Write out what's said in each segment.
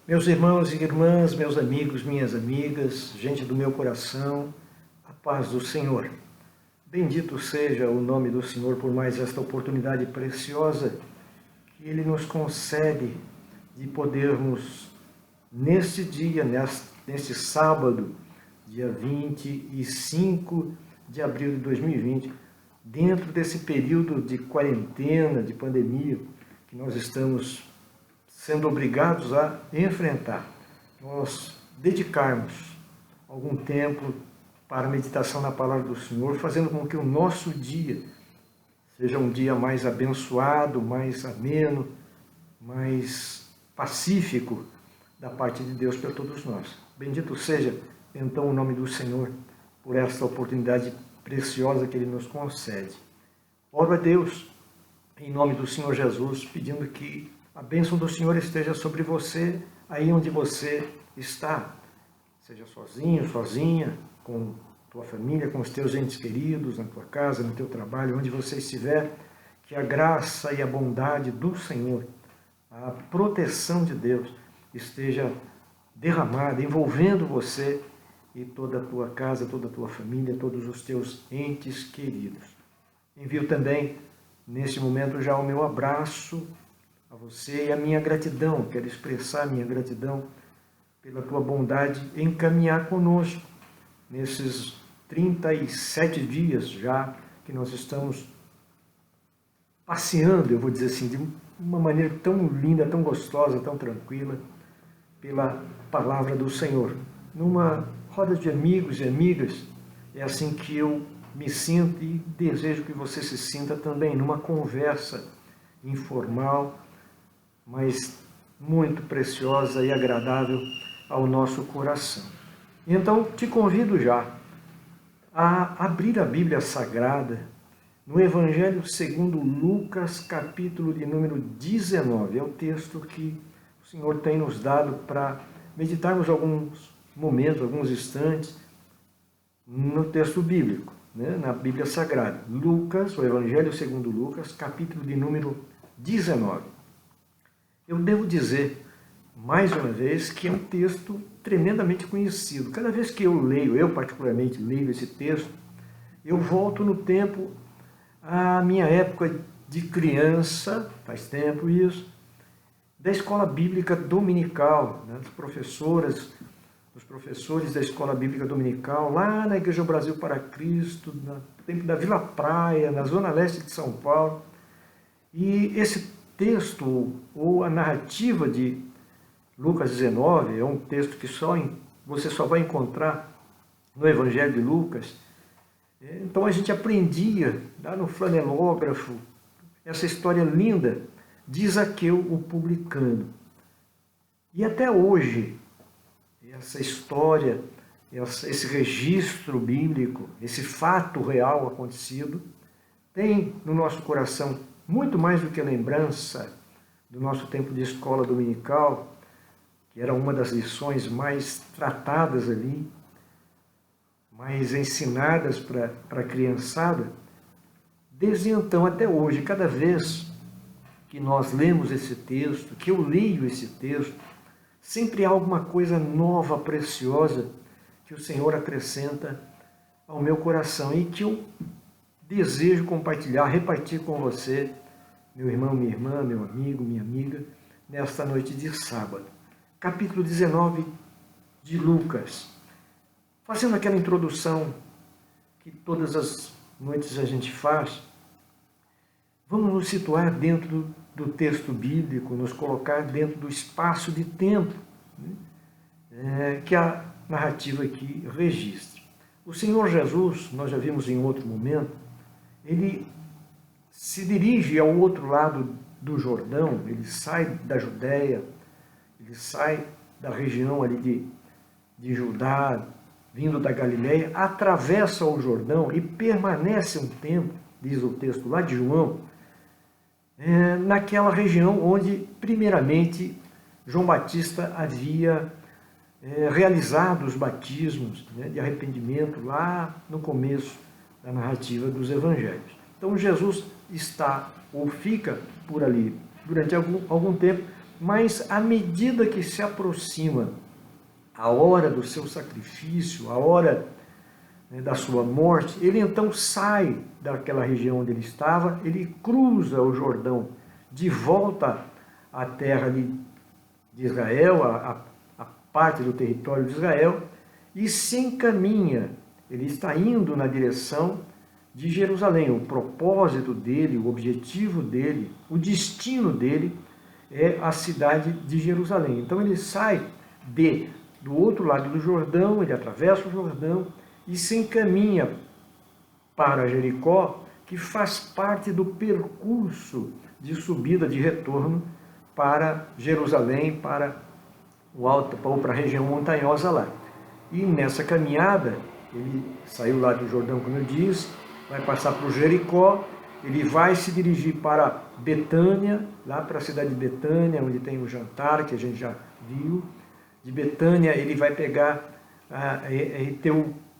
Meus irmãos e irmãs, meus amigos, minhas amigas, gente do meu coração, a paz do Senhor. Bendito seja o nome do Senhor por mais esta oportunidade preciosa que Ele nos concede de podermos, neste dia, neste sábado, dia 25 de abril de 2020, dentro desse período de quarentena, de pandemia, que nós estamos sendo obrigados a enfrentar, nós dedicarmos algum tempo para a meditação na palavra do Senhor, fazendo com que o nosso dia seja um dia mais abençoado, mais ameno, mais pacífico da parte de Deus para todos nós. Bendito seja, então, o nome do Senhor por esta oportunidade preciosa que Ele nos concede. Oro a Deus, em nome do Senhor Jesus, pedindo que a bênção do Senhor esteja sobre você, aí onde você está. Seja sozinho, sozinha, com tua família, com os teus entes queridos, na tua casa, no teu trabalho, onde você estiver, que a graça e a bondade do Senhor, a proteção de Deus esteja derramada, envolvendo você e toda a tua casa, toda a tua família, todos os teus entes queridos. Envio também, neste momento, já o meu abraço a você e a minha gratidão. Quero expressar a minha gratidão pela tua bondade em caminhar conosco nesses 37 dias já que nós estamos passeando, eu vou dizer assim, de uma maneira tão linda, tão gostosa, tão tranquila, pela palavra do Senhor. Numa roda de amigos e amigas, é assim que eu me sinto e desejo que você se sinta também, numa conversa informal, mas muito preciosa e agradável ao nosso coração. Então, te convido já a abrir a Bíblia Sagrada no Evangelho segundo Lucas, capítulo de número 19. É o texto que o Senhor tem nos dado para meditarmos alguns momentos, alguns instantes no texto bíblico, na Bíblia Sagrada. Lucas, o Evangelho segundo Lucas, capítulo de número 19. Eu devo dizer, mais uma vez, que é um texto tremendamente conhecido. Cada vez que eu leio, eu particularmente leio esse texto, eu volto no tempo à minha época de criança, faz tempo isso, da escola bíblica dominical, dos professores da escola bíblica dominical, lá na Igreja Brasil para Cristo, no tempo da Vila Praia, na zona leste de São Paulo. E esse texto, ou a narrativa de Lucas 19, é um texto que você só vai encontrar no Evangelho de Lucas. Então a gente aprendia, lá no flanelógrafo, essa história linda de Zaqueu, o publicano. E até hoje, essa história, esse registro bíblico, esse fato real acontecido, tem no nosso coração muito mais do que a lembrança do nosso tempo de escola dominical, que era uma das lições mais tratadas ali, mais ensinadas para a criançada. Desde então até hoje, cada vez que nós lemos esse texto, que eu leio esse texto, sempre há alguma coisa nova, preciosa, que o Senhor acrescenta ao meu coração e que eu desejo compartilhar, repartir com você, meu irmão, minha irmã, meu amigo, minha amiga, nesta noite de sábado. Capítulo 19 de Lucas. Fazendo aquela introdução que todas as noites a gente faz, vamos nos situar dentro do texto bíblico, nos colocar dentro do espaço de tempo que a narrativa aqui registra. O Senhor Jesus, nós já vimos em outro momento, ele se dirige ao outro lado do Jordão, ele sai da Judéia, ele sai da região ali de Judá, vindo da Galileia, atravessa o Jordão e permanece um tempo, diz o texto lá de João, naquela região onde, primeiramente, João Batista havia realizado os batismos de arrependimento lá no começo da narrativa dos evangelhos. Então Jesus está ou fica por ali durante algum tempo Mas à medida que se aproxima a hora do seu sacrifício, a hora, né, da sua morte, ele então sai daquela região onde ele estava, ele cruza o Jordão de volta à terra de Israel, a parte do território de Israel, e se encaminha. Ele está indo na direção de Jerusalém. O propósito dele, o objetivo dele, o destino dele é a cidade de Jerusalém. Então ele sai do outro lado do Jordão, ele atravessa o Jordão e se encaminha para Jericó, que faz parte do percurso de subida, de retorno para Jerusalém, para o alto, ou para a região montanhosa lá. E nessa caminhada, ele saiu lá do Jordão, como eu disse, vai passar por Jericó, ele vai se dirigir para Betânia, lá para a cidade de Betânia, onde tem o jantar, que a gente já viu. De Betânia ele vai pegar e ter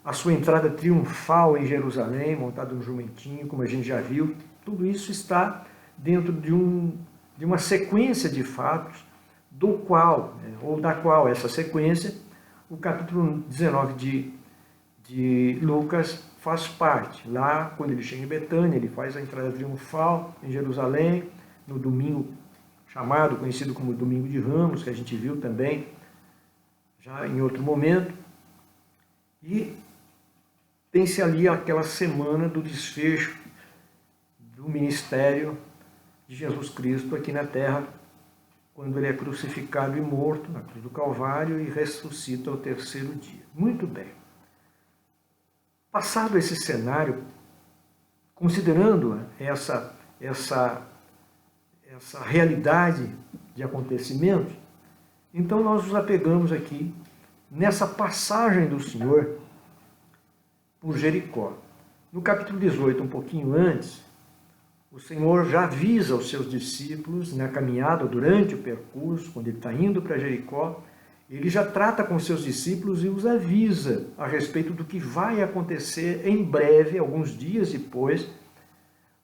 a sua entrada triunfal em Jerusalém, montado um jumentinho, como a gente já viu. Tudo isso está dentro de uma sequência de fatos, do qual, ou da qual essa sequência, o capítulo 19 de Lucas faz parte. Lá, quando ele chega em Betânia, ele faz a entrada triunfal em Jerusalém, no domingo conhecido como Domingo de Ramos, que a gente viu também já em outro momento. E tem-se ali aquela semana do desfecho do ministério de Jesus Cristo aqui na terra, quando ele é crucificado e morto na cruz do Calvário e ressuscita ao terceiro dia. Muito bem. Passado esse cenário, considerando essa realidade de acontecimentos, então nós nos apegamos aqui nessa passagem do Senhor por Jericó. No capítulo 18, um pouquinho antes, o Senhor já avisa aos seus discípulos, na caminhada, durante o percurso, quando ele está indo para Jericó, ele já trata com seus discípulos e os avisa a respeito do que vai acontecer em breve, alguns dias depois,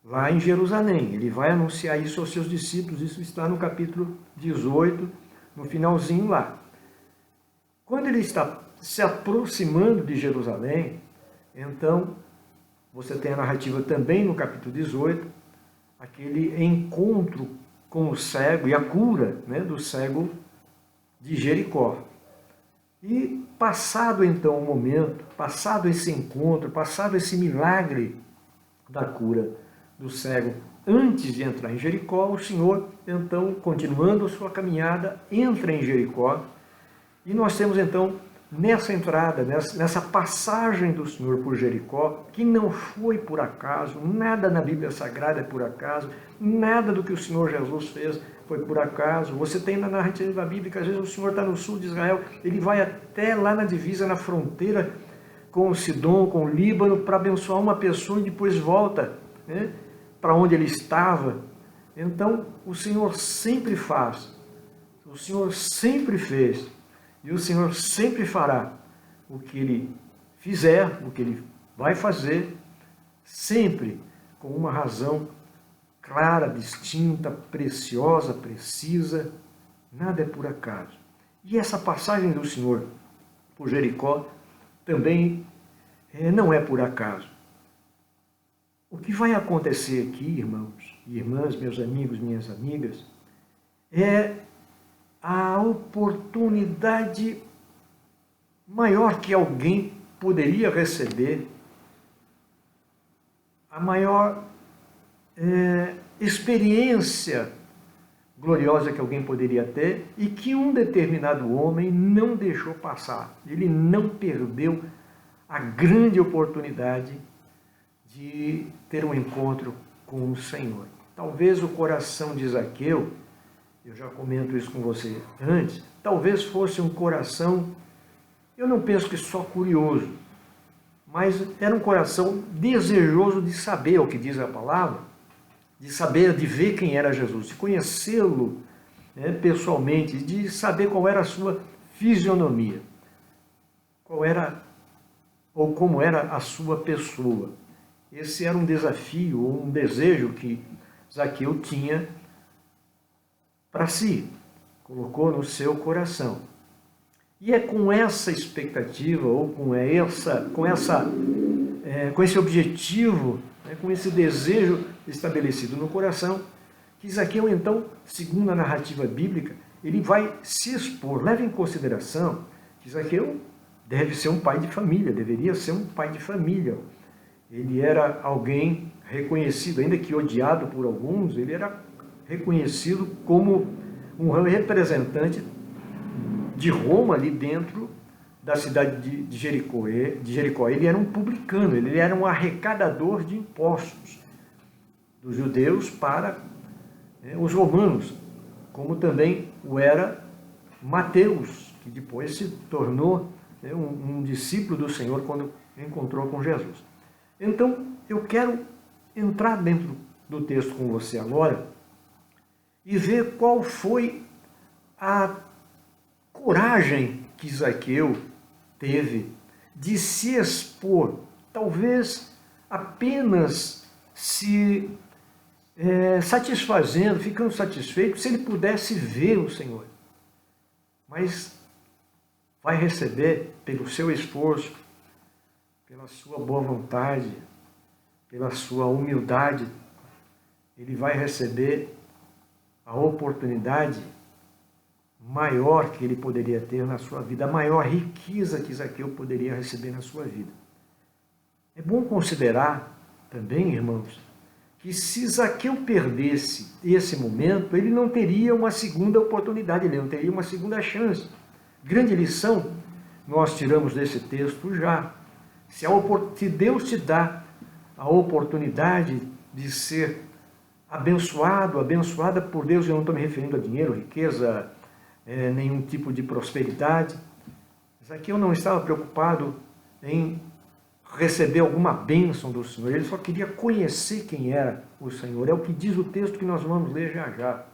lá em Jerusalém. Ele vai anunciar isso aos seus discípulos, isso está no capítulo 18, no finalzinho lá. Quando ele está se aproximando de Jerusalém, então, você tem a narrativa também no capítulo 18, aquele encontro com o cego e a cura, né, do cego de Jericó. E passado então o momento, passado esse encontro, passado esse milagre da cura do cego, antes de entrar em Jericó, o Senhor, então, continuando a sua caminhada, entra em Jericó. E nós temos então, nessa entrada, nessa passagem do Senhor por Jericó, que não foi por acaso, nada na Bíblia Sagrada é por acaso, nada do que o Senhor Jesus fez foi por acaso. Você tem na narrativa bíblica, às vezes o Senhor está no sul de Israel, ele vai até lá na divisa, na fronteira com o Sidom, com o Líbano, para abençoar uma pessoa e depois volta, né, para onde ele estava. Então, o Senhor sempre faz, o Senhor sempre fez, e o Senhor sempre fará o que Ele fizer, o que Ele vai fazer, sempre com uma razão clara, distinta, preciosa, precisa. Nada é por acaso. E essa passagem do Senhor por Jericó também não é por acaso. O que vai acontecer aqui, irmãos e irmãs, meus amigos, minhas amigas, é a oportunidade maior que alguém poderia receber, a maior experiência gloriosa que alguém poderia ter e que um determinado homem não deixou passar. Ele não perdeu a grande oportunidade de ter um encontro com o Senhor. Talvez o coração de Zaqueu, eu já comento isso com você antes, talvez fosse um coração, eu não penso que só curioso, mas era um coração desejoso de saber o que diz a palavra, de saber, de ver quem era Jesus, de conhecê-lo, né, pessoalmente, de saber qual era a sua fisionomia, qual era ou como era a sua pessoa. Esse era um desafio, ou um desejo que Zaqueu tinha para si. colocou no seu coração. E é com essa expectativa, ou com esse objetivo, com esse desejo estabelecido no coração, que Zaqueu, então, segundo a narrativa bíblica, ele vai se expor. Leve em consideração que Zaqueu deve ser um pai de família, deveria ser um pai de família. Ele era alguém reconhecido, ainda que odiado por alguns, ele era reconhecido como um representante de Roma ali dentro da cidade de Jericó. Ele era um publicano, ele era um arrecadador de impostos dos judeus para os romanos, como também o era Mateus, que depois se tornou um discípulo do Senhor quando encontrou com Jesus. Então, eu quero entrar dentro do texto com você agora e ver qual foi a coragem que Zaqueu teve de se expor, talvez apenas se satisfazendo, ficando satisfeito, se ele pudesse ver o Senhor. Mas vai receber pelo seu esforço, pela sua boa vontade, pela sua humildade, ele vai receber a oportunidade maior que ele poderia ter na sua vida, a maior riqueza que Zaqueu poderia receber na sua vida. É bom considerar também, irmãos, que se Zaqueu perdesse esse momento, ele não teria uma segunda oportunidade, ele não teria uma segunda chance. Grande lição nós tiramos desse texto já. Se Deus te dá a oportunidade de ser abençoado, abençoada por Deus, eu não estou me referindo a dinheiro, riqueza, nenhum tipo de prosperidade. Zaqueu não estava preocupado em receber alguma bênção do Senhor, ele só queria conhecer quem era o Senhor. É o que diz o texto que nós vamos ler já já.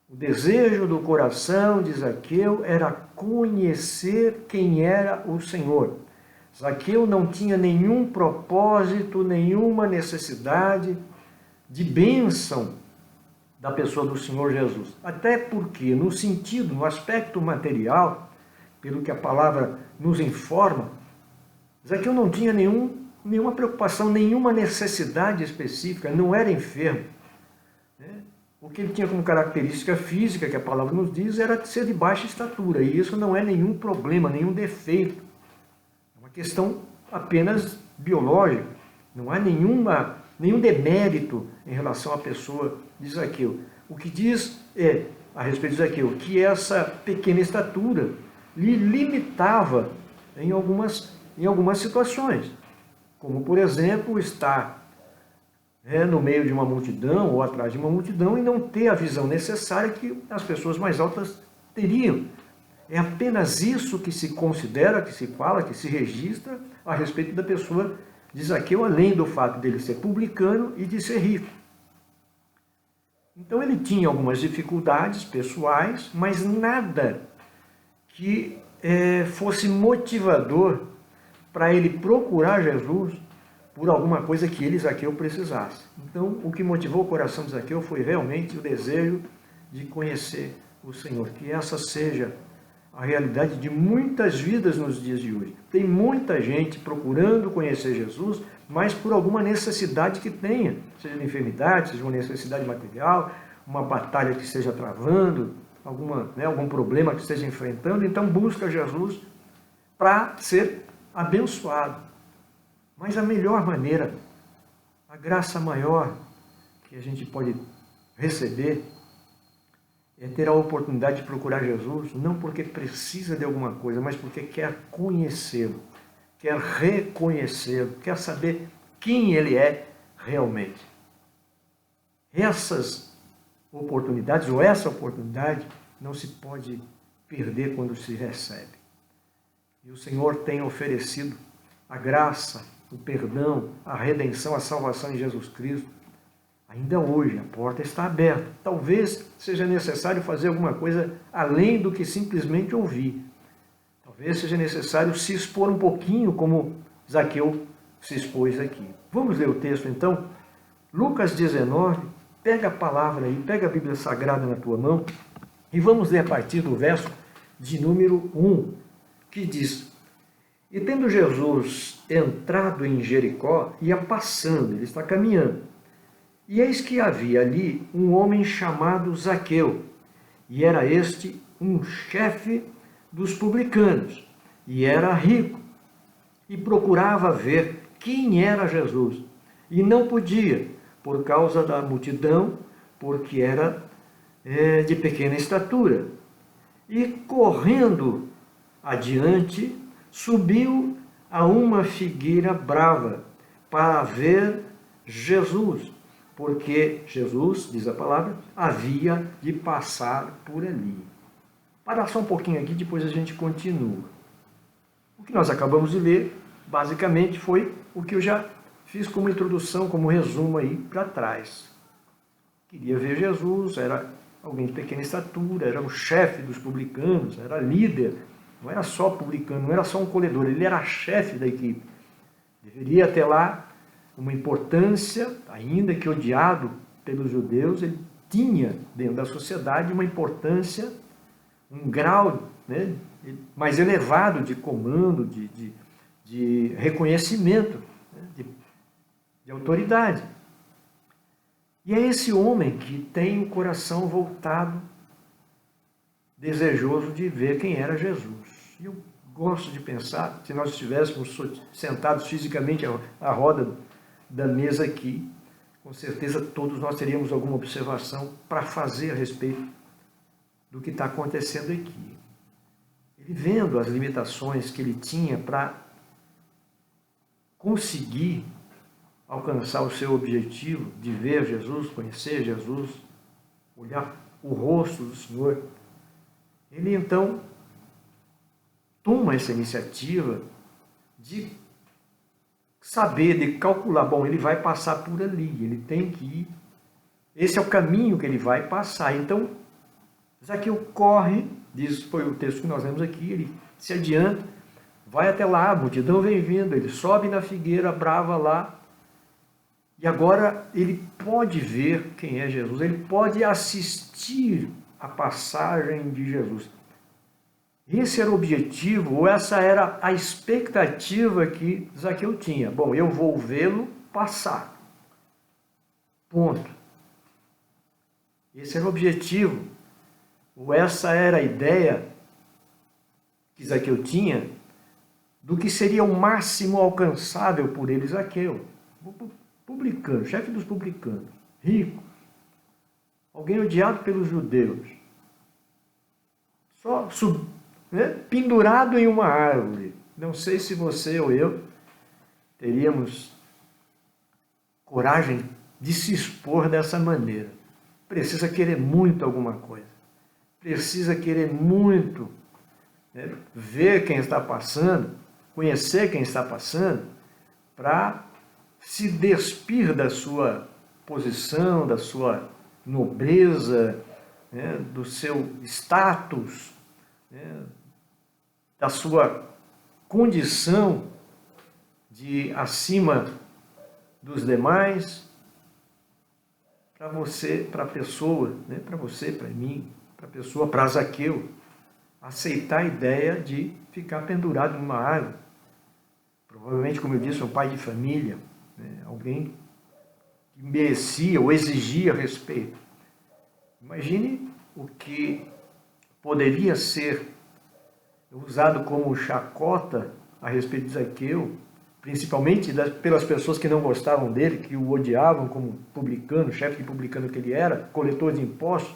O desejo do coração de Zaqueu era conhecer quem era o Senhor. Zaqueu não tinha nenhum propósito, nenhuma necessidade de bênção da pessoa do Senhor Jesus. Até porque, no aspecto material, pelo que a palavra nos informa, Zaqueu não tinha nenhuma preocupação, nenhuma necessidade específica, não era enfermo. O que ele tinha como característica física, que a palavra nos diz, era ser de baixa estatura. E isso não é nenhum problema, nenhum defeito. É uma questão apenas biológica. Não há nenhum demérito em relação à pessoa de Zaqueu. O que diz a respeito de Zaqueu, que essa pequena estatura lhe limitava em algumas situações. Como, por exemplo, estar no meio de uma multidão ou atrás de uma multidão e não ter a visão necessária que as pessoas mais altas teriam. É apenas isso que se considera, que se fala, que se registra a respeito da pessoa de Zaqueu, além do fato dele ser publicano e de ser rico. Então ele tinha algumas dificuldades pessoais, mas nada que fosse motivador para ele procurar Jesus por alguma coisa que ele, Zaqueu, precisasse. Então, o que motivou o coração de Zaqueu foi realmente o desejo de conhecer o Senhor. Que essa seja a realidade de muitas vidas nos dias de hoje. Tem muita gente procurando conhecer Jesus, mas por alguma necessidade que tenha, seja de enfermidade, seja uma necessidade material, uma batalha que esteja travando, algum problema que esteja enfrentando, então busca Jesus para ser abençoado. Mas a melhor maneira, a graça maior que a gente pode receber é ter a oportunidade de procurar Jesus, não porque precisa de alguma coisa, mas porque quer conhecê-lo, quer reconhecê-lo, quer saber quem ele é realmente. Essas oportunidades, ou essa oportunidade, não se pode perder quando se recebe. E o Senhor tem oferecido a graça, o perdão, a redenção, a salvação em Jesus Cristo. Ainda hoje a porta está aberta. Talvez seja necessário fazer alguma coisa além do que simplesmente ouvir. Talvez seja necessário se expor um pouquinho, como Zaqueu se expôs aqui. Vamos ler o texto então? Lucas 19, pega a palavra aí, pega a Bíblia Sagrada na tua mão E vamos ler a partir do verso de número 1, que diz: E tendo Jesus entrado em Jericó, ia passando, ele está caminhando. E eis que havia ali um homem chamado Zaqueu, e era este um chefe dos publicanos, e era rico, e procurava ver quem era Jesus, e não podia, por causa da multidão, porque era de pequena estatura. E correndo adiante, subiu a uma figueira brava para ver Jesus, porque Jesus, diz a palavra, havia de passar por ali. Para só um pouquinho aqui, depois a gente continua. O que nós acabamos de ler, basicamente, foi o que eu já fiz como introdução, como resumo aí para trás. Queria ver Jesus, era alguém de pequena estatura, era o chefe dos publicanos, era líder, não era só publicano, não era só um colhedor, ele era chefe da equipe. Deveria ter lá uma importância, ainda que odiado pelos judeus, ele tinha dentro da sociedade uma importância, um grau, né, mais elevado de comando, de reconhecimento, né, de autoridade. E é esse homem que tem o coração voltado, desejoso de ver quem era Jesus. E eu gosto de pensar, se nós estivéssemos sentados fisicamente à roda da mesa aqui, com certeza todos nós teríamos alguma observação para fazer a respeito do que está acontecendo aqui. Ele vendo as limitações que ele tinha para conseguir alcançar o seu objetivo de ver Jesus, conhecer Jesus, olhar o rosto do Senhor, ele então toma essa iniciativa de saber, de calcular, bom, ele vai passar por ali, ele tem que ir, esse é o caminho que ele vai passar. Então, Zaqueu corre, diz, foi o texto que nós lemos aqui, ele se adianta, vai até lá, a multidão vem vindo, ele sobe na figueira brava lá, e agora ele pode ver quem é Jesus, ele pode assistir a passagem de Jesus. Esse era o objetivo, ou essa era a expectativa que Zaqueu tinha. Bom, eu vou vê-lo passar. Ponto. Esse era o objetivo, ou essa era a ideia que Zaqueu tinha do que seria o máximo alcançável por ele, Zaqueu. Publicano, chefe dos publicanos, rico, alguém odiado pelos judeus, só pendurado em uma árvore. Não sei se você ou eu teríamos coragem de se expor dessa maneira. Precisa querer muito alguma coisa, precisa querer muito, né, ver quem está passando, conhecer quem está passando, para se despir da sua posição, da sua nobreza, né, do seu status, né, da sua condição de acima dos demais, para você, para a pessoa, né, para você, para mim, para a pessoa, para Zaqueu, aceitar a ideia de ficar pendurado numa árvore. Provavelmente, como eu disse, um pai de família, né, alguém que merecia ou exigia respeito. Imagine o que poderia ser usado como chacota a respeito de Zaqueu, principalmente pelas pessoas que não gostavam dele, que o odiavam como publicano, chefe de publicano que ele era, coletor de impostos,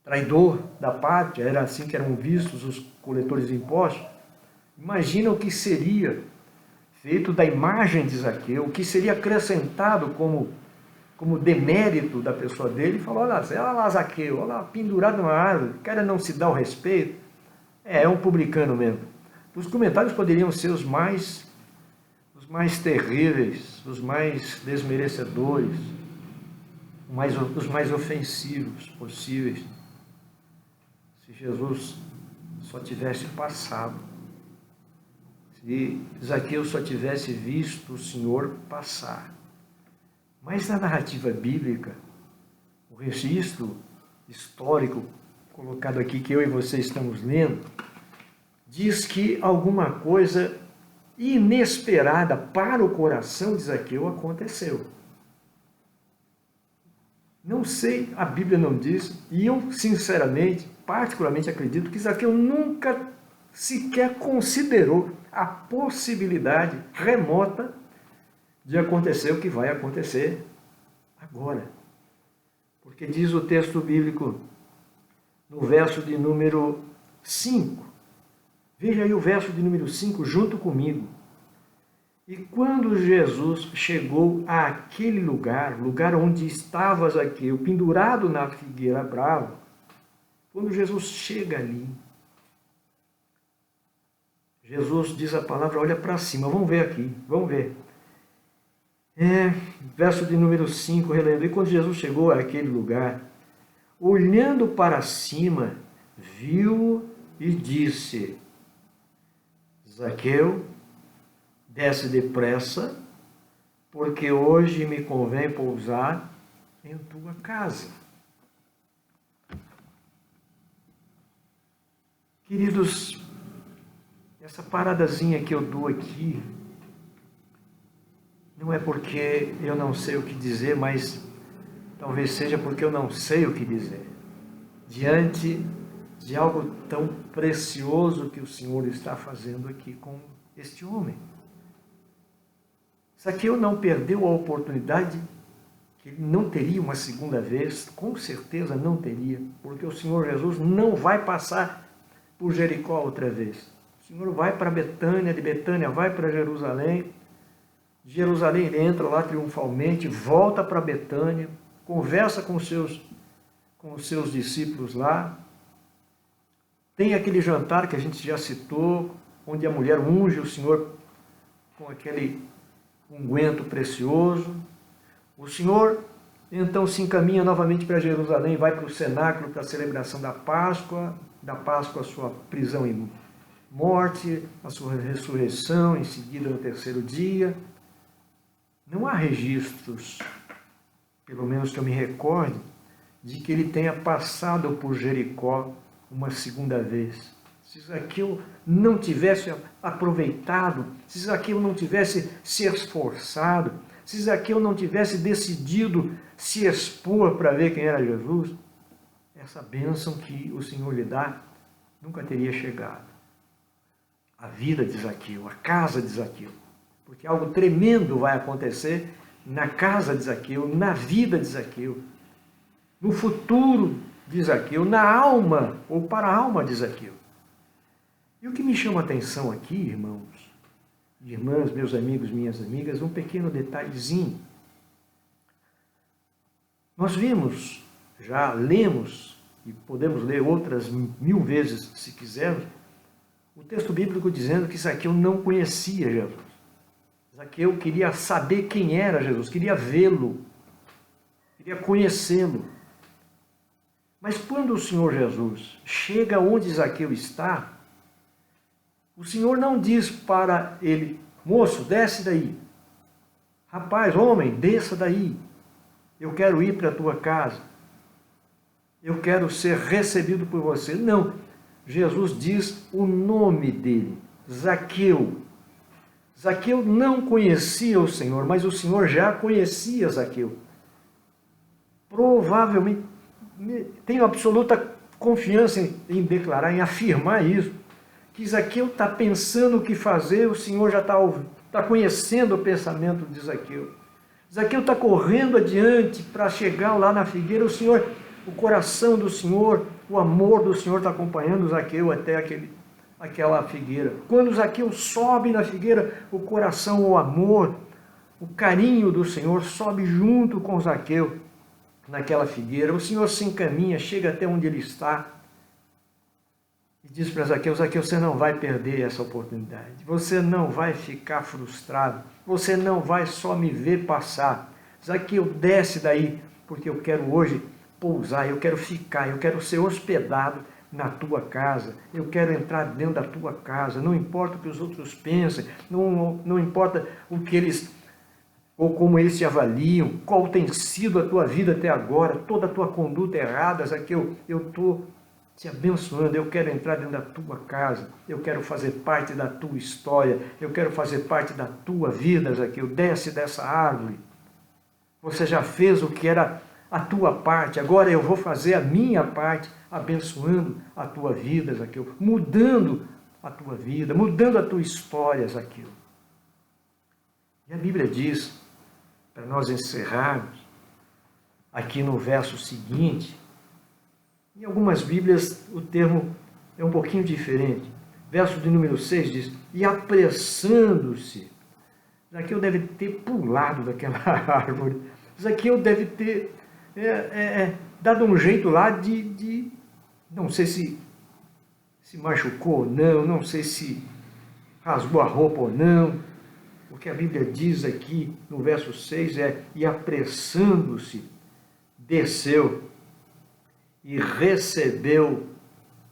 traidor da pátria, era assim que eram vistos os coletores de impostos. Imagina o que seria feito da imagem de Zaqueu, o que seria acrescentado como demérito da pessoa dele, e falou, olha lá Zaqueu, olha lá, pendurado numa árvore, o cara não se dá o respeito, é um publicano mesmo. Os comentários poderiam ser os mais terríveis, os mais desmerecedores, os mais ofensivos possíveis, se Jesus só tivesse passado. Se Zaqueu só tivesse visto o Senhor passar. Mas na narrativa bíblica, o registro histórico colocado aqui que eu e você estamos lendo, diz que alguma coisa inesperada para o coração de Zaqueu aconteceu. Não sei, a Bíblia não diz, e eu sinceramente, particularmente acredito que Zaqueu nunca sequer considerou a possibilidade remota de acontecer o que vai acontecer agora. Porque diz o texto bíblico, no verso de número 5, veja aí o verso de número 5 junto comigo. E quando Jesus chegou àquele lugar onde estava Zaqueu, pendurado na figueira brava, quando Jesus chega ali, Jesus diz a palavra, olha para cima, vamos ver aqui, vamos ver. Verso de número 5, relembro, e quando Jesus chegou àquele lugar, olhando para cima, viu e disse, Zaqueu, desce depressa, porque hoje me convém pousar em tua casa. Queridos, essa paradazinha que eu dou aqui, não é porque eu não sei o que dizer, mas talvez seja porque eu não sei o que dizer. Diante de algo tão precioso que o Senhor está fazendo aqui com este homem. Zaqueu não perdeu a oportunidade, que ele não teria uma segunda vez, com certeza não teria, porque o Senhor Jesus não vai passar por Jericó outra vez. O Senhor vai para Betânia, de Betânia vai para Jerusalém, de Jerusalém ele entra lá triunfalmente, volta para Betânia, conversa com os seus discípulos lá, tem aquele jantar que a gente já citou, onde a mulher unge o Senhor com aquele unguento precioso. O Senhor então se encaminha novamente para Jerusalém, vai para o cenáculo para a celebração da Páscoa a sua prisão e morte, a sua ressurreição, em seguida no terceiro dia. Não há registros, pelo menos que eu me recorde, de que ele tenha passado por Jericó uma segunda vez. Se Zaqueu não tivesse aproveitado, se Zaqueu não tivesse se esforçado, se Zaqueu não tivesse decidido se expor para ver quem era Jesus, essa bênção que o Senhor lhe dá nunca teria chegado. A vida de Zaqueu, a casa de Zaqueu. Porque algo tremendo vai acontecer na casa de Zaqueu, na vida de Zaqueu, no futuro de Zaqueu, na alma ou para a alma de Zaqueu. E o que me chama a atenção aqui, irmãos, irmãs, meus amigos, minhas amigas, um pequeno detalhezinho. Nós vimos, já lemos, e podemos ler outras 1000 vezes se quisermos, o texto bíblico dizendo que Zaqueu não conhecia Jesus. Zaqueu queria saber quem era Jesus, queria vê-lo, queria conhecê-lo. Mas quando o Senhor Jesus chega onde Zaqueu está, o Senhor não diz para ele, moço, desce daí. Rapaz, homem, desça daí. Eu quero ir para a tua casa. Eu quero ser recebido por você. Não. Jesus diz o nome dele, Zaqueu. Zaqueu não conhecia o Senhor, mas o Senhor já conhecia Zaqueu. Provavelmente, tenho absoluta confiança em declarar, em afirmar isso, que Zaqueu está pensando o que fazer, o Senhor já está conhecendo o pensamento de Zaqueu. Zaqueu está correndo adiante para chegar lá na figueira, o coração do Senhor, o amor do Senhor está acompanhando Zaqueu até aquela figueira. Quando Zaqueu sobe na figueira, o coração, o amor, o carinho do Senhor sobe junto com Zaqueu naquela figueira. O Senhor se encaminha, chega até onde ele está e diz para Zaqueu, Zaqueu, você não vai perder essa oportunidade, você não vai ficar frustrado, você não vai só me ver passar. Zaqueu, desce daí, porque eu quero hoje pousar, eu quero ficar, eu quero ser hospedado na tua casa, eu quero entrar dentro da tua casa, não importa o que os outros pensem, não importa o que eles ou como eles te avaliam, qual tem sido a tua vida até agora, toda a tua conduta errada, Zaqueu, eu estou te abençoando, eu quero entrar dentro da tua casa, eu quero fazer parte da tua história, eu quero fazer parte da tua vida, Zaqueu, desce dessa árvore. Você já fez o que era a tua parte, agora eu vou fazer a minha parte, abençoando a tua vida, Zaqueu, mudando a tua vida, mudando a tua história, Zaqueu. E a Bíblia diz, para nós encerrarmos, aqui no verso seguinte, em algumas Bíblias o termo é um pouquinho diferente. Verso de número 6 diz, e apressando-se, Zaqueu deve ter pulado daquela árvore, Zaqueu deve ter dado um jeito lá de não sei se machucou ou não, não sei se rasgou a roupa ou não. O que a Bíblia diz aqui no verso 6 é, e apressando-se, desceu e recebeu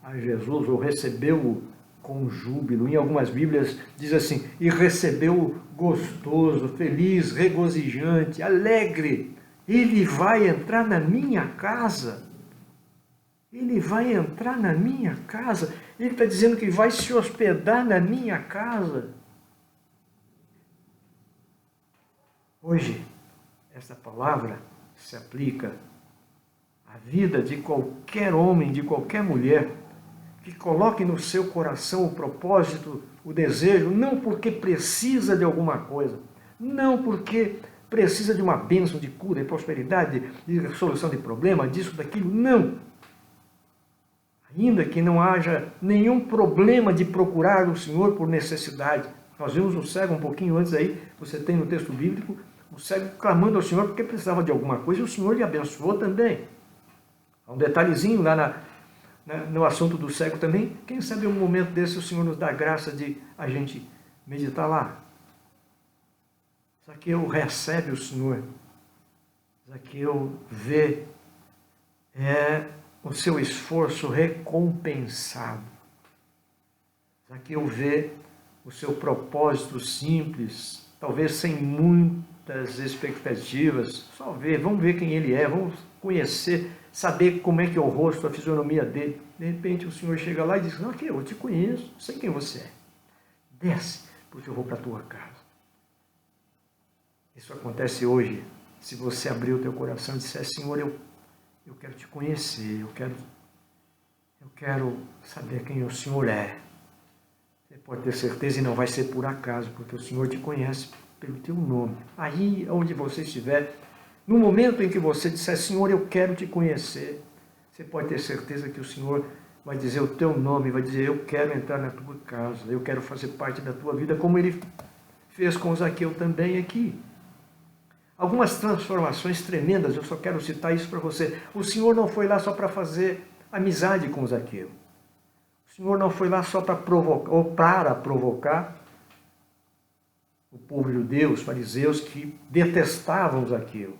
a Jesus, ou recebeu-o com júbilo. Em algumas Bíblias diz assim, e recebeu-o gostoso, feliz, regozijante, alegre. Ele vai entrar na minha casa. Ele vai entrar na minha casa. Ele está dizendo que vai se hospedar na minha casa. Hoje, essa palavra se aplica à vida de qualquer homem, de qualquer mulher, que coloque no seu coração o propósito, o desejo, não porque precisa de alguma coisa, não porque precisa de uma bênção de cura, de prosperidade, de solução de problema, disso, daquilo, não. Ainda que não haja nenhum problema de procurar o Senhor por necessidade. Nós vimos o cego um pouquinho antes aí, você tem no texto bíblico, o cego clamando ao Senhor porque precisava de alguma coisa e o Senhor lhe abençoou também. Há um detalhezinho lá no assunto do cego também. Quem sabe um momento desse o Senhor nos dá graça de a gente meditar lá. Zaqueu recebe o Senhor. Zaqueu vê o seu esforço recompensado. Zaqueu vê o seu propósito simples, talvez sem muitas expectativas, só ver, vamos ver quem ele é, vamos conhecer, saber como é que é o rosto, a fisionomia dele. De repente o Senhor chega lá e diz, não, aqui eu te conheço, sei quem você é. Desce, porque eu vou para a tua casa. Isso acontece hoje, se você abrir o teu coração e disser, Senhor, eu quero te conhecer, eu quero saber quem o Senhor é. Você pode ter certeza e não vai ser por acaso, porque o Senhor te conhece pelo teu nome. Aí onde você estiver, no momento em que você disser, Senhor, eu quero te conhecer, você pode ter certeza que o Senhor vai dizer o teu nome, vai dizer, eu quero entrar na tua casa, eu quero fazer parte da tua vida, como ele fez com Zaqueu também aqui. Algumas transformações tremendas, eu só quero citar isso para você. O Senhor não foi lá só para fazer amizade com Zaqueu. O Senhor não foi lá só para provocar, ou para provocar o povo judeu, os fariseus que detestavam Zaqueu.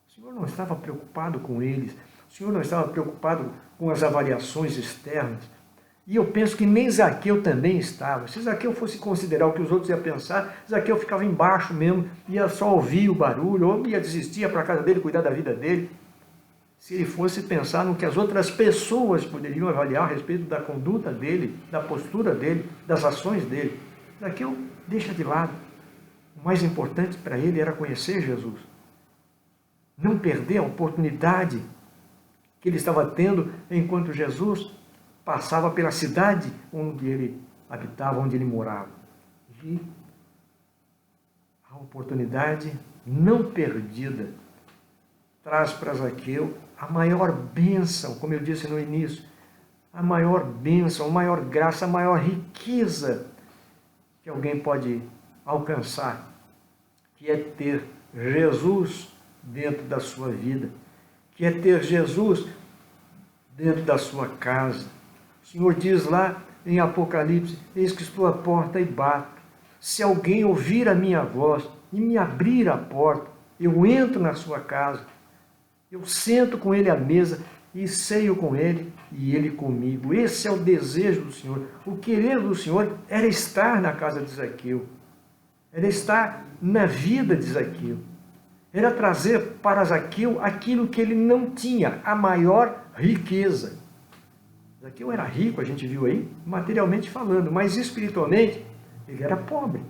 O Senhor não estava preocupado com eles. O Senhor não estava preocupado com as avaliações externas. E eu penso que nem Zaqueu também estava. Se Zaqueu fosse considerar o que os outros iam pensar, Zaqueu ficava embaixo mesmo, ia só ouvir o barulho, ou ia desistir, ia para a casa dele, cuidar da vida dele. Se ele fosse pensar no que as outras pessoas poderiam avaliar a respeito da conduta dele, da postura dele, das ações dele, Zaqueu deixa de lado. O mais importante para ele era conhecer Jesus. Não perder a oportunidade que ele estava tendo enquanto Jesus passava pela cidade onde ele habitava, onde ele morava. E a oportunidade não perdida traz para Zaqueu a maior bênção, como eu disse no início, a maior bênção, a maior graça, a maior riqueza que alguém pode alcançar, que é ter Jesus dentro da sua vida, que é ter Jesus dentro da sua casa. O Senhor diz lá em Apocalipse, eis que estou à porta e bato. Se alguém ouvir a minha voz e me abrir a porta, eu entro na sua casa, eu sento com ele à mesa e ceio com ele e ele comigo. Esse é o desejo do Senhor. O querer do Senhor era estar na casa de Zaqueu. Era estar na vida de Zaqueu. Era trazer para Zaqueu aquilo que ele não tinha, a maior riqueza. Zaqueu era rico, a gente viu aí, materialmente falando, mas espiritualmente ele era pobre.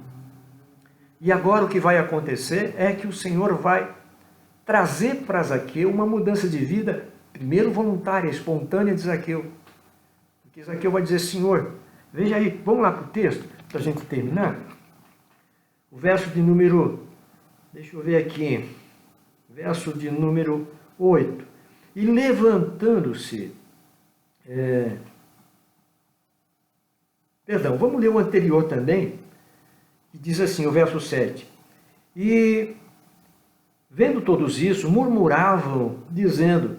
E agora o que vai acontecer é que o Senhor vai trazer para Zaqueu uma mudança de vida, primeiro voluntária, espontânea de Zaqueu. Porque Zaqueu vai dizer, Senhor, veja aí, vamos lá para o texto, para a gente terminar. O verso de número, deixa eu ver aqui, verso de número 8. E levantando-se, vamos ler o anterior também, que diz assim, o verso 7. E, vendo todos isso, murmuravam, dizendo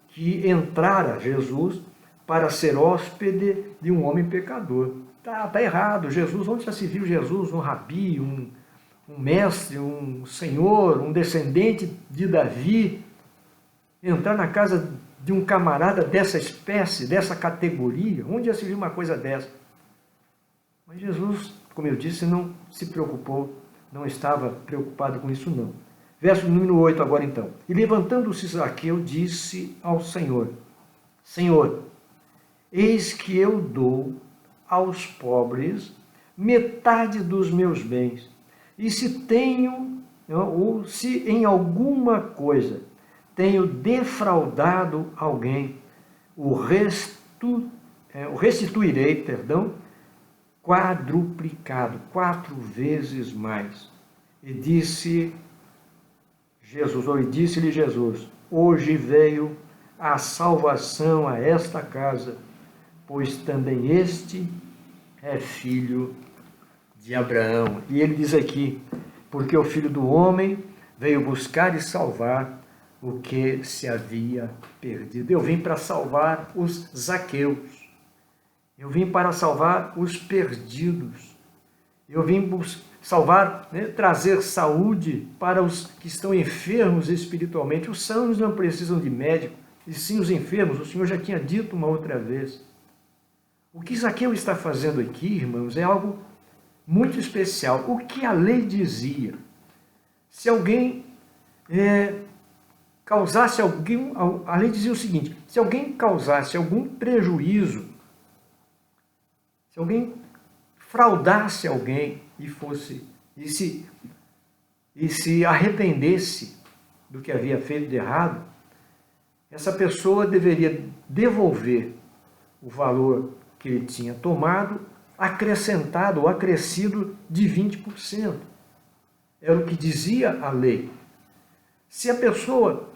que entrara Jesus para ser hóspede de um homem pecador. Tá errado, Jesus, onde já se viu Jesus, um rabi, um mestre, um senhor, um descendente de Davi, entrar na casa de um camarada dessa espécie, dessa categoria? Onde já se viu uma coisa dessa? Mas Jesus, como eu disse, não se preocupou, não estava preocupado com isso não. Verso número 8 agora então. E levantando-se Zaqueu, disse ao Senhor, Senhor, eis que eu dou aos pobres metade dos meus bens, e se tenho, ou se em alguma coisa tenho defraudado alguém, o restituirei, quadruplicado, 4 vezes mais. E disse-lhe Jesus, hoje veio a salvação a esta casa, pois também este é filho de Abraão. E ele diz aqui, porque o Filho do Homem veio buscar e salvar o que se havia perdido. Eu vim para salvar os Zaqueus. Eu vim para salvar os perdidos. Eu vim salvar, trazer saúde para os que estão enfermos espiritualmente. Os sãos não precisam de médico, e sim os enfermos. O Senhor já tinha dito uma outra vez. O que Zaqueu está fazendo aqui, irmãos, é algo muito especial. O que a lei dizia? Se alguém causasse algum... A lei dizia o seguinte, se alguém causasse algum prejuízo, se alguém fraudasse alguém e se arrependesse do que havia feito de errado, essa pessoa deveria devolver o valor que ele tinha tomado, acrescentado ou acrescido de 20%. Era o que dizia a lei. Se a pessoa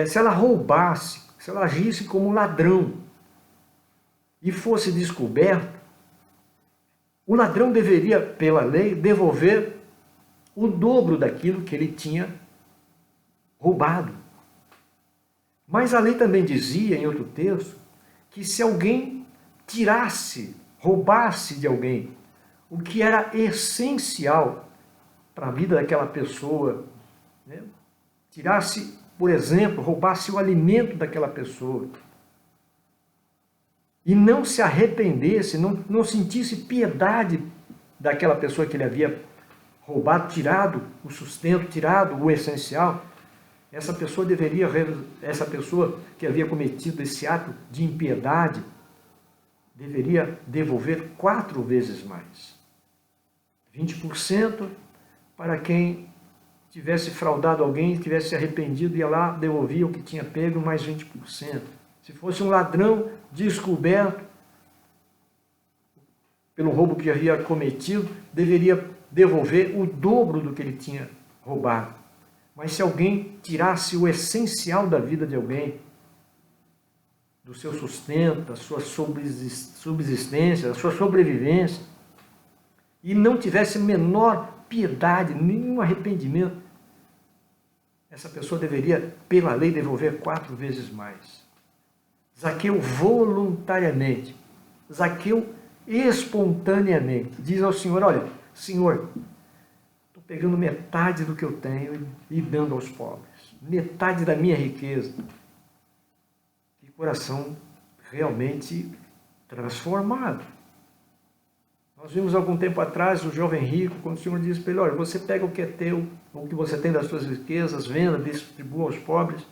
se ela roubasse, se ela agisse como ladrão e fosse descoberta, o ladrão deveria, pela lei, devolver o dobro daquilo que ele tinha roubado. Mas a lei também dizia, em outro texto, que se alguém roubasse de alguém o que era essencial para a vida daquela pessoa, tirasse, por exemplo, roubasse o alimento daquela pessoa, e não se arrependesse, não sentisse piedade daquela pessoa que ele havia roubado, tirado o sustento, tirado o essencial, essa pessoa que havia cometido esse ato de impiedade, deveria devolver 4 vezes mais. 20% para quem tivesse fraudado alguém, tivesse se arrependido, ia lá, devolvia o que tinha pego, mais 20%. Se fosse um ladrão descoberto pelo roubo que havia cometido, deveria devolver o dobro do que ele tinha roubado. Mas se alguém tirasse o essencial da vida de alguém, do seu sustento, da sua subsistência, da sua sobrevivência, e não tivesse menor piedade, nenhum arrependimento, essa pessoa deveria, pela lei, devolver 4 vezes mais. Zaqueu voluntariamente, Zaqueu espontaneamente, diz ao Senhor, olha, Senhor, estou pegando metade do que eu tenho e dando aos pobres, metade da minha riqueza. Que coração realmente transformado. Nós vimos algum tempo atrás o jovem rico, quando o Senhor disse para ele, olha, você pega o que é teu, o que você tem das suas riquezas, venda, distribua aos pobres,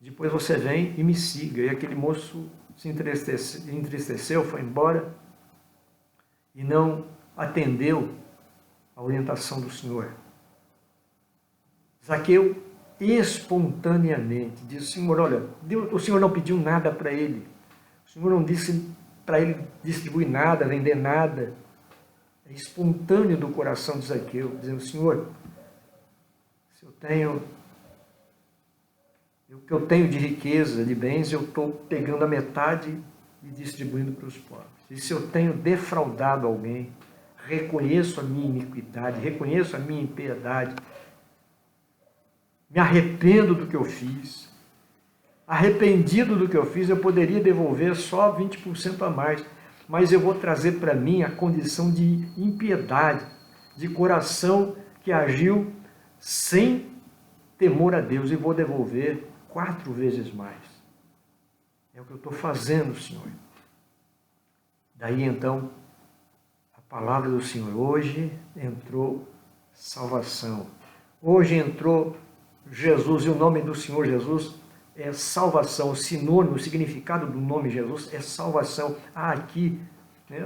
depois você vem e me siga. E aquele moço se entristeceu, foi embora e não atendeu a orientação do Senhor. Zaqueu espontaneamente disse, Senhor, olha, o Senhor não pediu nada para ele, o Senhor não disse para ele distribuir nada, vender nada. É espontâneo do coração de Zaqueu, dizendo, Senhor, se eu tenho o que eu tenho de riqueza, de bens, eu estou pegando a metade e distribuindo para os pobres. E se eu tenho defraudado alguém, reconheço a minha iniquidade, reconheço a minha impiedade, me arrependo do que eu fiz. Arrependido do que eu fiz, eu poderia devolver só 20% a mais, mas eu vou trazer para mim a condição de impiedade, de coração que agiu sem temor a Deus, e vou devolver 4 vezes mais. É o que eu estou fazendo, Senhor. Daí então, a palavra do Senhor, hoje entrou salvação. Hoje entrou Jesus, e o nome do Senhor Jesus é salvação. O sinônimo, o significado do nome Jesus é salvação. Há aqui,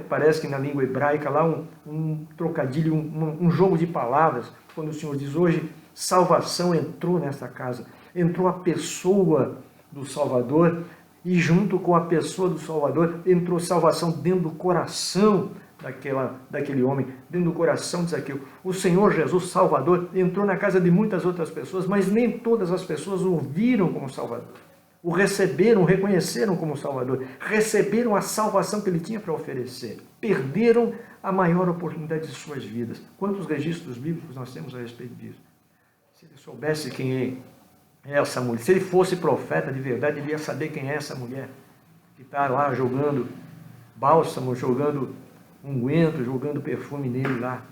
parece que na língua hebraica, lá um trocadilho, um jogo de palavras, quando o Senhor diz hoje, salvação entrou nesta casa. Entrou a pessoa do Salvador, e junto com a pessoa do Salvador, entrou salvação dentro do coração daquele homem, dentro do coração de Zaqueu. O Senhor Jesus, Salvador, entrou na casa de muitas outras pessoas, mas nem todas as pessoas o viram como Salvador. O receberam, o reconheceram como Salvador, receberam a salvação que ele tinha para oferecer. Perderam a maior oportunidade de suas vidas. Quantos registros bíblicos nós temos a respeito disso? Se ele soubesse quem é essa mulher, se ele fosse profeta de verdade, ele ia saber quem é essa mulher que está lá jogando bálsamo, jogando unguento, jogando perfume nele lá.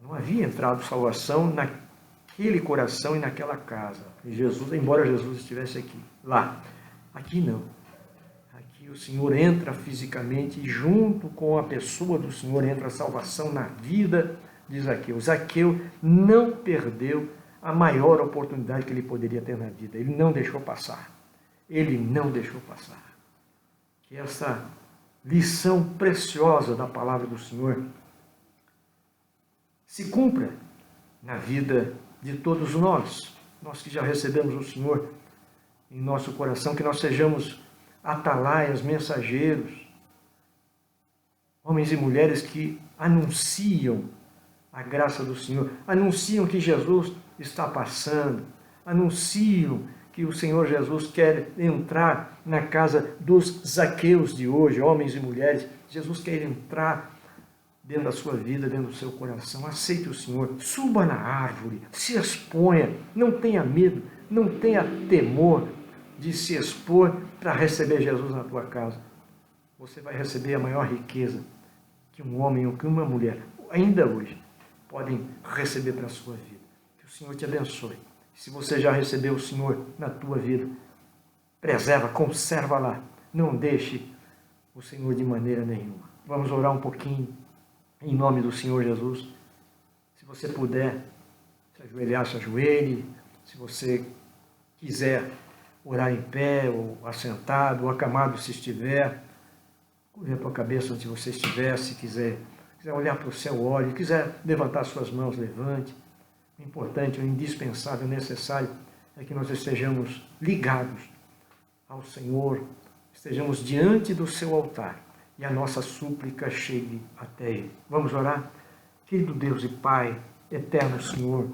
Não havia entrado salvação naquele coração e naquela casa. E Jesus, embora Jesus estivesse aqui, lá. Aqui não. Aqui o Senhor entra fisicamente e junto com a pessoa do Senhor entra a salvação na vida de Zaqueu. Zaqueu não perdeu a maior oportunidade que ele poderia ter na vida. Ele não deixou passar. Ele não deixou passar. Que essa lição preciosa da palavra do Senhor se cumpra na vida de todos nós que já recebemos o Senhor em nosso coração, que nós sejamos atalaias, mensageiros, homens e mulheres que anunciam a graça do Senhor, anunciam que Jesus está passando, anunciam que o Senhor Jesus quer entrar na casa dos Zaqueus de hoje, homens e mulheres. Jesus quer entrar dentro da sua vida, dentro do seu coração. Aceite o Senhor, suba na árvore, se exponha, não tenha medo, não tenha temor de se expor para receber Jesus na tua casa. Você vai receber a maior riqueza que um homem ou que uma mulher, ainda hoje, podem receber para a sua vida. Que o Senhor te abençoe. Se você já recebeu o Senhor na tua vida, preserva, conserva lá. Não deixe o Senhor de maneira nenhuma. Vamos orar um pouquinho em nome do Senhor Jesus. Se você puder se ajoelhar, se ajoelhe. Se você quiser orar em pé, ou assentado, ou acamado se estiver, curva a tua cabeça onde você estiver. Se quiser olhar para o céu, olhe. Se quiser levantar suas mãos, levante. O importante, o indispensável, o necessário é que nós estejamos ligados ao Senhor, estejamos diante do seu altar e a nossa súplica chegue até Ele. Vamos orar? Querido Deus e Pai, eterno Senhor,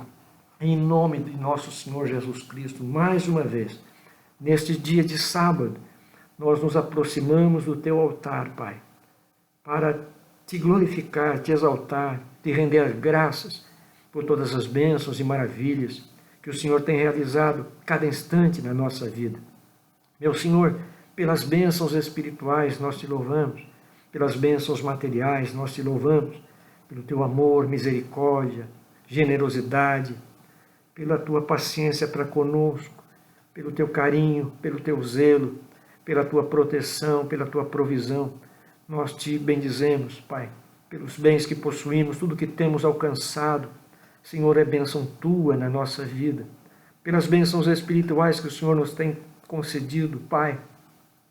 em nome de nosso Senhor Jesus Cristo, mais uma vez, neste dia de sábado, nós nos aproximamos do teu altar, Pai, para te glorificar, te exaltar, te render graças por todas as bênçãos e maravilhas que o Senhor tem realizado cada instante na nossa vida. Meu Senhor, pelas bênçãos espirituais nós te louvamos, pelas bênçãos materiais nós te louvamos, pelo teu amor, misericórdia, generosidade, pela tua paciência para conosco, pelo teu carinho, pelo teu zelo, pela tua proteção, pela tua provisão. Nós te bendizemos, Pai, pelos bens que possuímos, tudo que temos alcançado. Senhor, é bênção Tua na nossa vida. Pelas bênçãos espirituais que o Senhor nos tem concedido, Pai,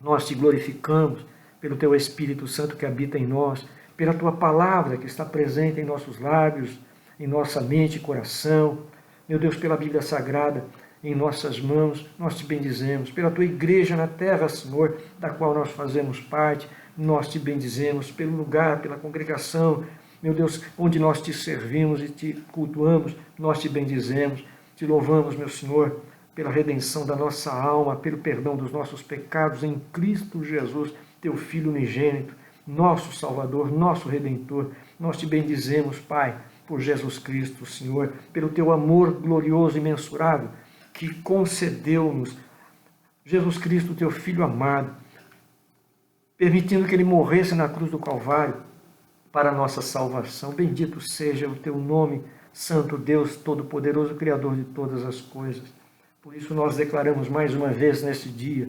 nós te glorificamos pelo Teu Espírito Santo que habita em nós, pela Tua palavra que está presente em nossos lábios, em nossa mente e coração. Meu Deus, pela Bíblia Sagrada em nossas mãos, nós te bendizemos. Pela Tua igreja na terra, Senhor, da qual nós fazemos parte, nós te bendizemos. Pelo lugar, pela congregação, meu Deus, onde nós te servimos e te cultuamos, nós te bendizemos. Te louvamos, meu Senhor, pela redenção da nossa alma, pelo perdão dos nossos pecados em Cristo Jesus, Teu Filho unigênito, nosso Salvador, nosso Redentor. Nós te bendizemos, Pai, por Jesus Cristo, Senhor, pelo Teu amor glorioso e imensurável que concedeu-nos Jesus Cristo, Teu Filho amado, permitindo que Ele morresse na cruz do Calvário para a nossa salvação. Bendito seja o Teu nome, Santo Deus Todo-Poderoso, Criador de todas as coisas. Por isso nós declaramos mais uma vez neste dia,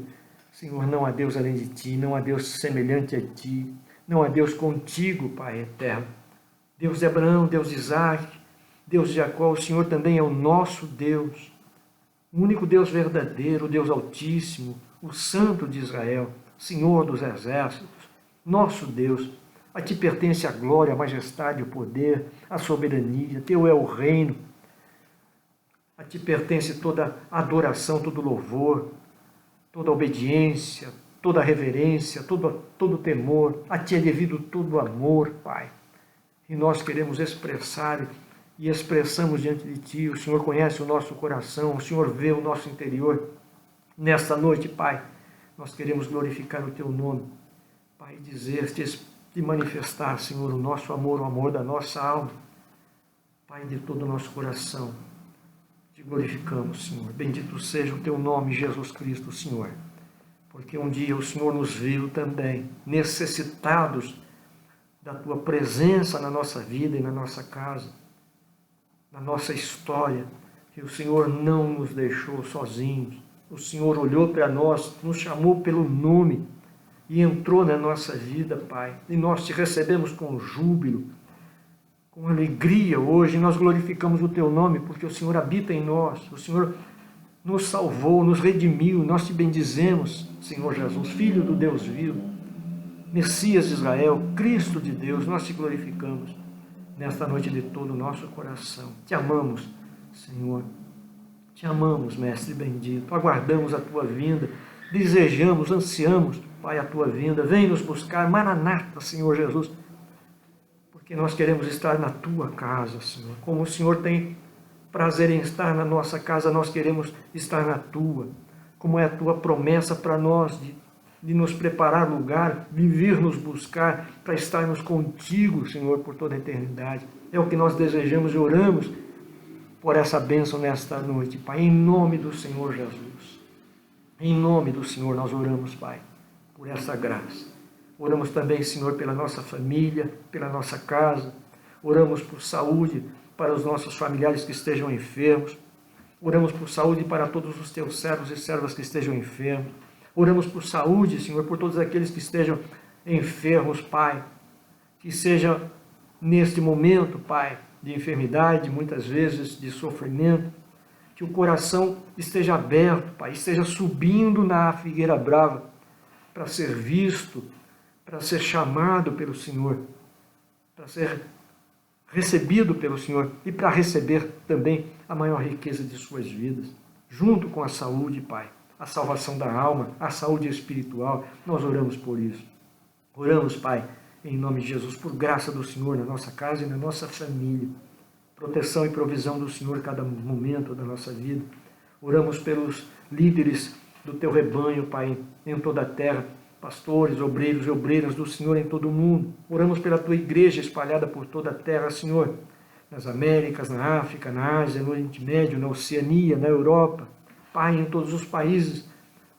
Senhor, não há Deus além de Ti, não há Deus semelhante a Ti, não há Deus contigo, Pai eterno. Deus de Abraão, Deus de Isaac, Deus de Jacó, o Senhor também é o nosso Deus, o único Deus verdadeiro, o Deus Altíssimo, o Santo de Israel, Senhor dos exércitos, nosso Deus. A Ti pertence a glória, a majestade, o poder, a soberania, Teu é o reino. A Ti pertence toda a adoração, todo o louvor, toda a obediência, toda a reverência, todo o temor. A Ti é devido todo o amor, Pai. E nós queremos expressar e expressamos diante de Ti. O Senhor conhece o nosso coração, o Senhor vê o nosso interior. Nesta noite, Pai, nós queremos glorificar o Teu nome, Pai, dizer-te e manifestar, Senhor, o nosso amor, o amor da nossa alma. Pai, de todo o nosso coração, Te glorificamos, Senhor. Bendito seja o Teu nome, Jesus Cristo, Senhor. Porque um dia o Senhor nos viu também necessitados da Tua presença na nossa vida e na nossa casa, na nossa história, que o Senhor não nos deixou sozinhos. O Senhor olhou para nós, nos chamou pelo nome e entrou na nossa vida, Pai. E nós Te recebemos com júbilo, com alegria hoje. Nós glorificamos o Teu nome porque o Senhor habita em nós. O Senhor nos salvou, nos redimiu. Nós Te bendizemos, Senhor Jesus, Filho do Deus vivo, Messias de Israel, Cristo de Deus. Nós Te glorificamos nesta noite de todo o nosso coração. Te amamos, Senhor. Te amamos, Mestre bendito. Aguardamos a Tua vinda. Desejamos, ansiamos, Pai, a Tua vinda. Vem nos buscar, Maranata, Senhor Jesus. Porque nós queremos estar na Tua casa, Senhor. Como o Senhor tem prazer em estar na nossa casa, nós queremos estar na Tua. Como é a Tua promessa para nós de nos preparar lugar, de vir nos buscar para estarmos contigo, Senhor, por toda a eternidade. É o que nós desejamos e oramos por essa bênção nesta noite, Pai, em nome do Senhor Jesus. Em nome do Senhor nós oramos, Pai, por essa graça. Oramos também, Senhor, pela nossa família, pela nossa casa. Oramos por saúde para os nossos familiares que estejam enfermos. Oramos por saúde para todos os Teus servos e servas que estejam enfermos. Oramos por saúde, Senhor, por todos aqueles que estejam enfermos, Pai. Que seja neste momento, Pai, de enfermidade, muitas vezes de sofrimento, que o coração esteja aberto, Pai, esteja subindo na figueira brava para ser visto, para ser chamado pelo Senhor, para ser recebido pelo Senhor e para receber também a maior riqueza de suas vidas, junto com a saúde, Pai, a salvação da alma, a saúde espiritual. Nós oramos por isso. Oramos, Pai, em nome de Jesus, por graça do Senhor na nossa casa e na nossa família. Proteção e provisão do Senhor a cada momento da nossa vida. Oramos pelos líderes do Teu rebanho, Pai, em toda a terra, pastores, obreiros e obreiras do Senhor em todo o mundo. Oramos pela Tua igreja espalhada por toda a terra, Senhor, nas Américas, na África, na Ásia, no Oriente Médio, na Oceania, na Europa. Pai, em todos os países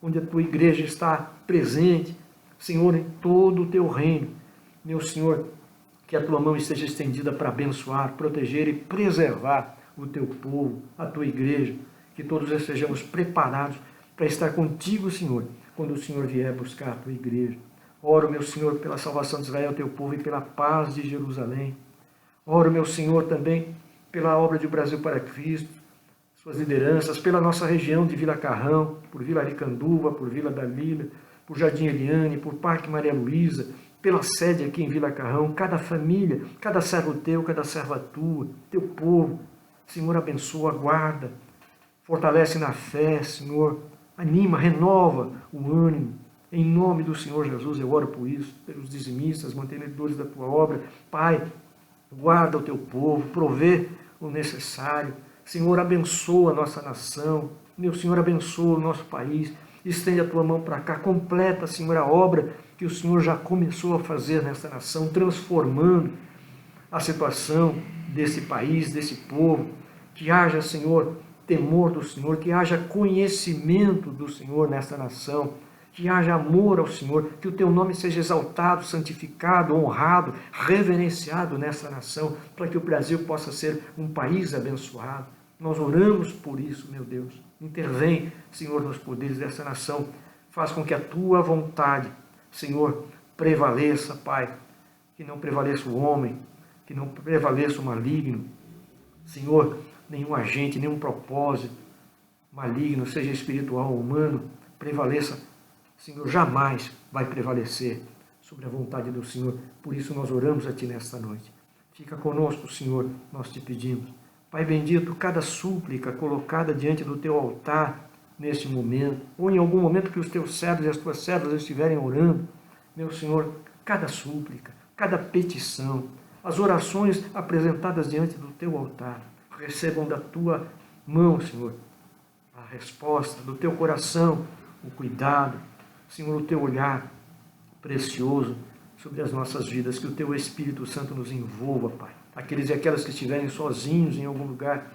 onde a Tua igreja está presente, Senhor, em todo o Teu reino. Meu Senhor, que a Tua mão esteja estendida para abençoar, proteger e preservar o Teu povo, a Tua igreja, que todos estejamos preparados para estar contigo, Senhor, quando o Senhor vier buscar a Tua igreja. Oro, meu Senhor, pela salvação de Israel, teu povo, e pela paz de Jerusalém. Oro, meu Senhor, também pela obra de Brasil para Cristo, suas lideranças, pela nossa região de Vila Carrão, por Vila Aricanduva, por Vila da Lila, por Jardim Eliane, por Parque Maria Luísa, pela sede aqui em Vila Carrão, cada família, cada servo teu, cada serva tua, teu povo. Senhor, abençoa, guarda, fortalece na fé, Senhor, anima, renova o ânimo. Em nome do Senhor Jesus, eu oro por isso, pelos dizimistas, mantenedores da tua obra. Pai, guarda o teu povo, provê o necessário. Senhor, abençoa a nossa nação. Meu Senhor, abençoa o nosso país. Estende a tua mão para cá, completa, Senhor, a obra que o Senhor já começou a fazer nessa nação, transformando a situação desse país, desse povo. Que haja, Senhor, temor do Senhor, que haja conhecimento do Senhor nessa nação, que haja amor ao Senhor, que o teu nome seja exaltado, santificado, honrado, reverenciado nessa nação, para que o Brasil possa ser um país abençoado. Nós oramos por isso, meu Deus. Intervém, Senhor, nos poderes dessa nação. Faz com que a tua vontade, Senhor, prevaleça, Pai. Que não prevaleça o homem, que não prevaleça o maligno. Senhor, nenhum agente, nenhum propósito maligno, seja espiritual ou humano, prevaleça, Senhor, jamais vai prevalecer sobre a vontade do Senhor. Por isso nós oramos a Ti nesta noite. Fica conosco, Senhor, nós te pedimos. Pai bendito, cada súplica colocada diante do Teu altar neste momento, ou em algum momento que os Teus servos e as Tuas servas estiverem orando, meu Senhor, cada súplica, cada petição, as orações apresentadas diante do Teu altar, recebam da Tua mão, Senhor, a resposta, do Teu coração, o cuidado, Senhor, o Teu olhar precioso sobre as nossas vidas, que o Teu Espírito Santo nos envolva, Pai. Aqueles e aquelas que estiverem sozinhos em algum lugar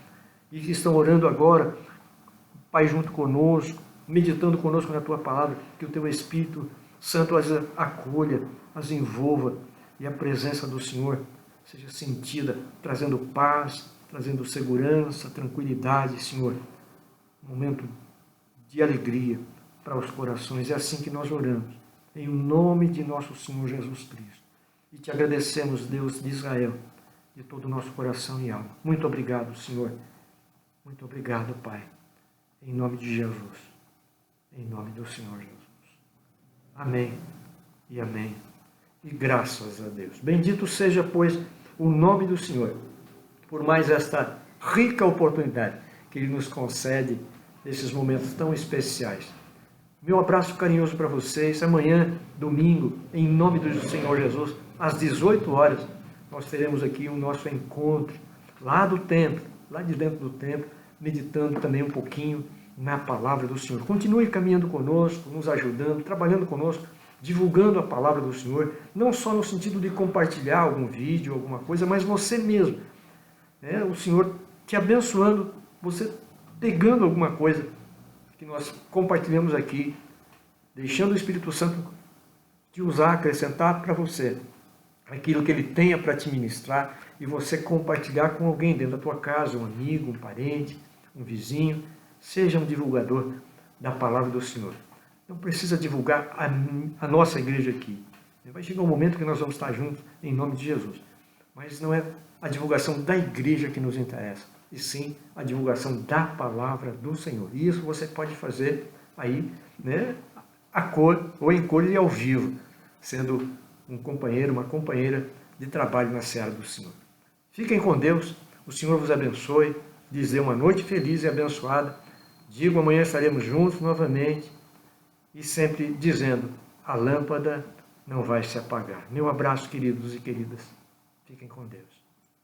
e que estão orando agora, Pai, junto conosco, meditando conosco na Tua palavra, que o Teu Espírito Santo as acolha, as envolva e a presença do Senhor seja sentida, trazendo paz, trazendo segurança, tranquilidade, Senhor. Um momento de alegria para os corações. É assim que nós oramos, em nome de nosso Senhor Jesus Cristo. E te agradecemos, Deus de Israel, de todo o nosso coração e alma. Muito obrigado, Senhor. Muito obrigado, Pai. Em nome de Jesus. Em nome do Senhor Jesus. Amém e amém. E graças a Deus. Bendito seja, pois, o nome do Senhor, por mais esta rica oportunidade que Ele nos concede nesses momentos tão especiais. Meu abraço carinhoso para vocês. Amanhã, domingo, em nome do Senhor Jesus, às 18 horas, nós teremos aqui o nosso encontro lá do templo, lá de dentro do templo, meditando também um pouquinho na palavra do Senhor. Continue caminhando conosco, nos ajudando, trabalhando conosco, divulgando a palavra do Senhor, não só no sentido de compartilhar algum vídeo, alguma coisa, mas você mesmo. O Senhor te abençoando, você pegando alguma coisa que nós compartilhamos aqui, deixando o Espírito Santo te usar, acrescentar para você aquilo que Ele tenha para te ministrar e você compartilhar com alguém dentro da tua casa, um amigo, um parente, um vizinho. Seja um divulgador da palavra do Senhor. Não precisa divulgar a nossa igreja aqui. Vai chegar um momento que nós vamos estar juntos em nome de Jesus. Mas não é a divulgação da igreja que nos interessa, e sim a divulgação da palavra do Senhor. E isso você pode fazer aí, a cor ou em cor e ao vivo, sendo um companheiro, uma companheira de trabalho na seara do Senhor. Fiquem com Deus, o Senhor vos abençoe, lhes dê uma noite feliz e abençoada. Digo, amanhã estaremos juntos novamente e sempre dizendo, a lâmpada não vai se apagar. Meu abraço, queridos e queridas. Fiquem com Deus.